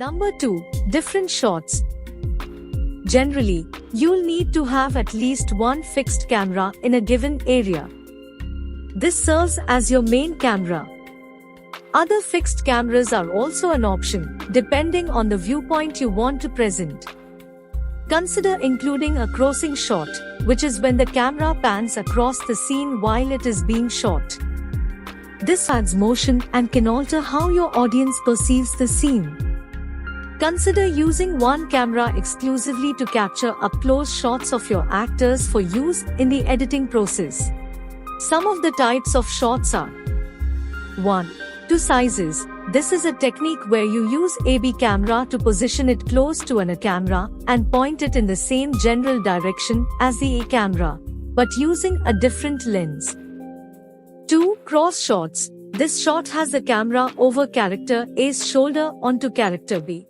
Number 2. Different shots. Generally, you'll need to have at least one fixed camera in a given area. This serves as your main camera. Other fixed cameras are also an option, depending on the viewpoint you want to present. Consider including a crossing shot, which is when the camera pans across the scene while it is being shot. This adds motion and can alter how your audience perceives the scene. Consider using one camera exclusively to capture up-close shots of your actors for use in the editing process. Some of the types of shots are 1. 2 sizes. This is a technique where you use AB camera to position it close to an A camera and point it in the same general direction as the A camera, but using a different lens. 2. Cross shots. This shot has the camera over character A's shoulder onto character B.